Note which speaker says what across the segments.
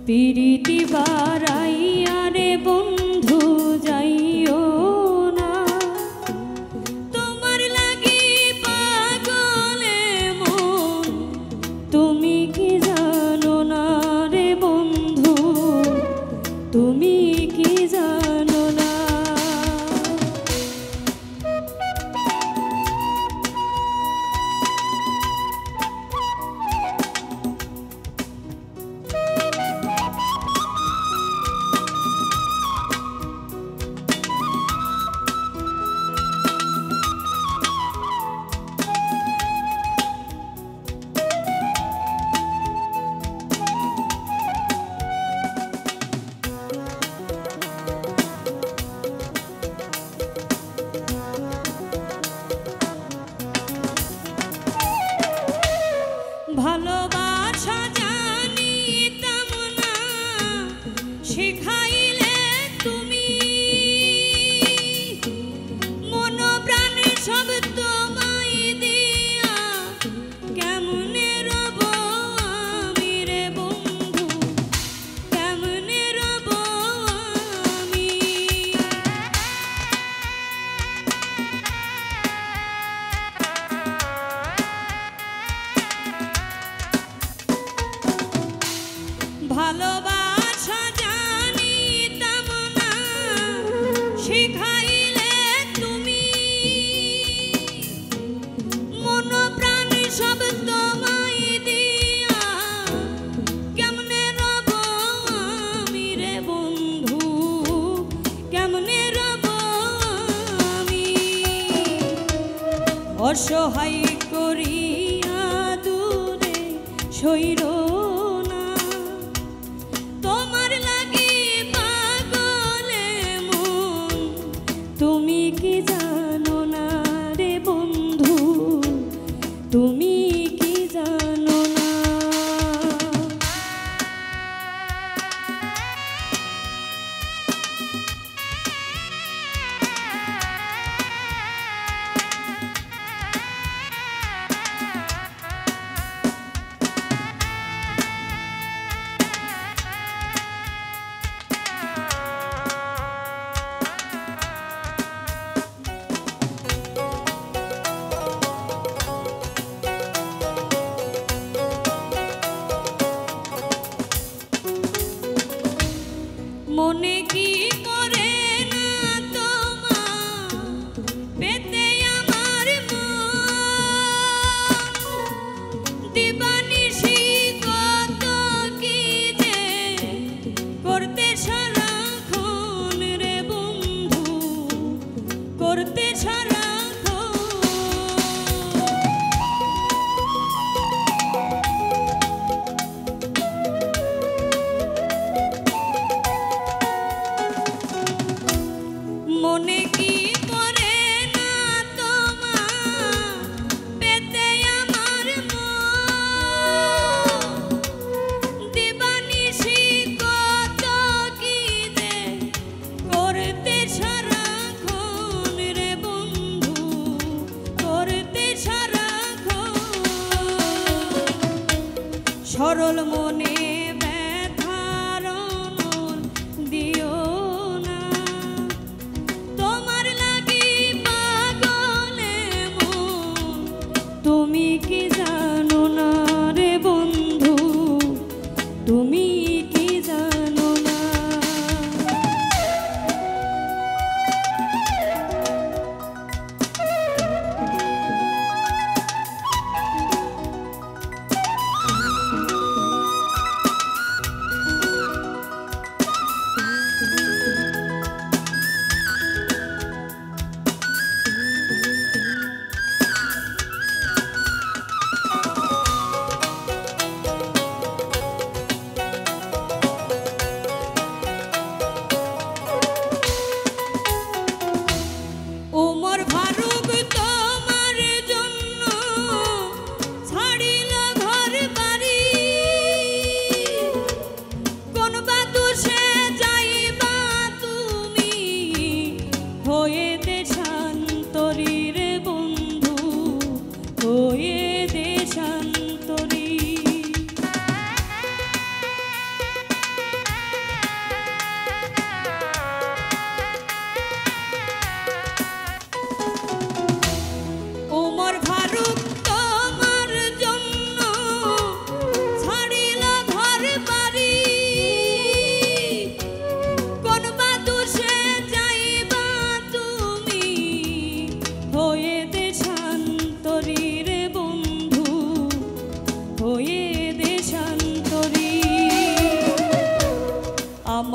Speaker 1: পিরিতি বাড়াইয়া রে বন্ধু যাইও না, তোমার লাগি পাগলে মন তুমি কি জানো না রে বন্ধু, তুমি কি জানো না। ভালোবাসা জানিতাম না শিখাইলে তুমি, মন প্রাণ সব তোমায় দিয়া কেমনে রব আমি রে বন্ধু, কেমনে রব আমি। ভালোবাসা জানিতাম না শিখাইলে তুমি, মন প্রাণ সব তোমায় দিয়া কেমনে রব আমি রে বন্ধু, কেমনে রব আমি। অসহায় করিয়া দূরে সইর না, তোমার লাগি পাগলে মন তুমি কি জানো না রে বন্ধু, তুমি কি জানো না। মনে কি করে না তোমার পেতে আমার মন, দিবানিশি কত কি যে করতে সারাক্ষণ রে বন্ধু, করতে সারাক্ষণ। মনে কি করে না তোমার পেতে আমার মন, দিবানিশি কত কি যে করতে সারাক্ষণ রে বন্ধু, করতে সারাক্ষণ। সরল মনে ব্যথার মন দিও না, তোমার লাগি পাগলে মন তুমি কি জানো না রে বন্ধু, তুমি কি জানো না।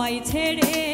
Speaker 1: আমায় ছেড়ে